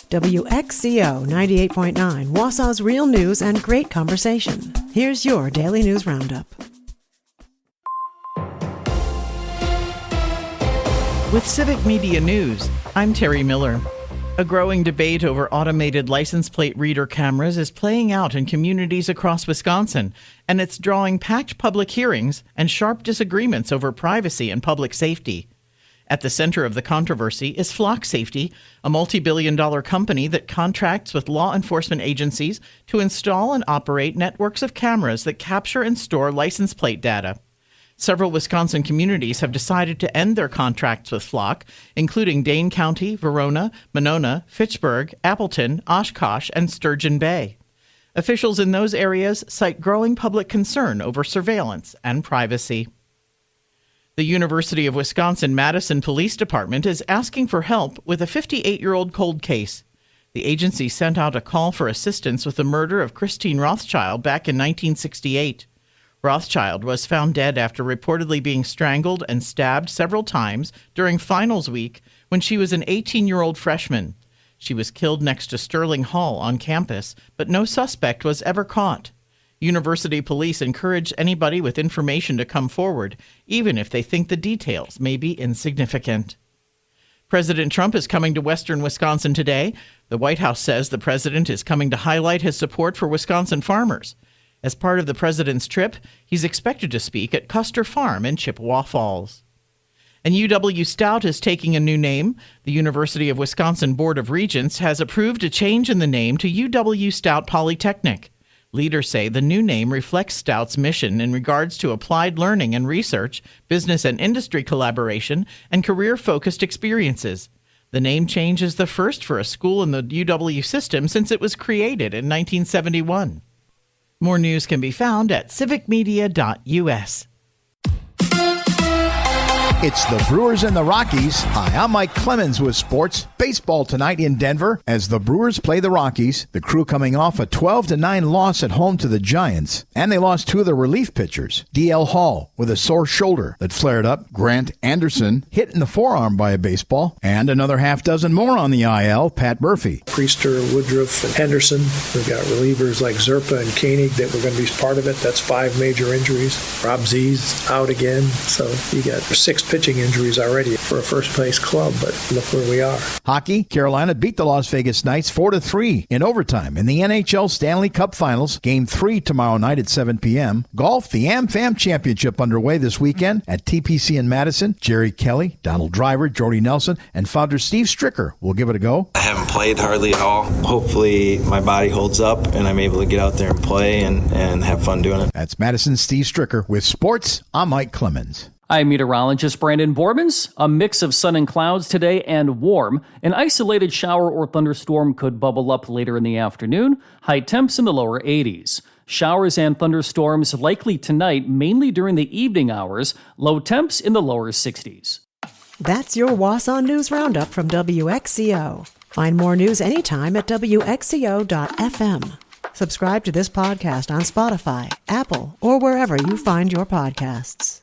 WXCO 98.9, Wausau's real news and great conversation. Here's your Daily News Roundup. With Civic Media News, I'm Terry Miller. A growing debate over automated license plate reader cameras is playing out in communities across Wisconsin, and it's drawing packed public hearings and sharp disagreements over privacy and public safety. At the center of the controversy is Flock Safety, a multi-billion-dollar company that contracts with law enforcement agencies to install and operate networks of cameras that capture and store license plate data. Several Wisconsin communities have decided to end their contracts with Flock, including Dane County, Verona, Monona, Fitchburg, Appleton, Oshkosh, and Sturgeon Bay. Officials in those areas cite growing public concern over surveillance and privacy. The University of Wisconsin-Madison Police Department is asking for help with a 58-year-old cold case. The agency sent out a call for assistance with the murder of Christine Rothschild back in 1968. Rothschild was found dead after reportedly being strangled and stabbed several times during finals week when she was an 18-year-old freshman. She was killed next to Sterling Hall on campus, but no suspect was ever caught. University police encourage anybody with information to come forward, even if they think the details may be insignificant. President Trump is coming to western Wisconsin today. The White House says the president is coming to highlight his support for Wisconsin farmers. As part of the president's trip, he's expected to speak at Custer Farm in Chippewa Falls. And UW Stout is taking a new name. The University of Wisconsin Board of Regents has approved a change in the name to UW Stout Polytechnic. Leaders say the new name reflects Stout's mission in regards to applied learning and research, business and industry collaboration, and career-focused experiences. The name change is the first for a school in the UW system since it was created in 1971. More news can be found at civicmedia.us. It's the Brewers and the Rockies. Hi, I'm Mike Clemens with sports. Baseball tonight in Denver as the Brewers play the Rockies. The Crew coming off a 12-9 loss at home to the Giants. And they lost two of their relief pitchers. D.L. Hall with a sore shoulder that flared up. Grant Anderson hit in the forearm by a baseball. And another half dozen more on the IL. Pat Murphy. Priester, Woodruff, and Henderson. We've got relievers like Zerpa and Koenig that were going to be part of it. That's 5 major injuries. Rob Z's out again. So you got 6 pitching injuries already for a first-place club, but look where we are. Hockey, Carolina beat the Las Vegas Knights 4-3 in overtime in the NHL Stanley Cup Finals. Game 3 tomorrow night at 7 p.m. Golf, the AmFam Championship underway this weekend at TPC in Madison. Jerry Kelly, Donald Driver, Jordy Nelson, and founder Steve Stricker will give it a go. I haven't played hardly at all. Hopefully my body holds up and I'm able to get out there and play and have fun doing it. That's Madison's Steve Stricker with sports. I'm Mike Clemens. I'm meteorologist Brandon Bormans. A mix of sun and clouds today and warm. An isolated shower or thunderstorm could bubble up later in the afternoon. High temps in the lower 80s. Showers and thunderstorms likely tonight, mainly during the evening hours. Low temps in the lower 60s. That's your Wausau News Roundup from WXCO. Find more news anytime at WXCO.FM. Subscribe to this podcast on Spotify, Apple, or wherever you find your podcasts.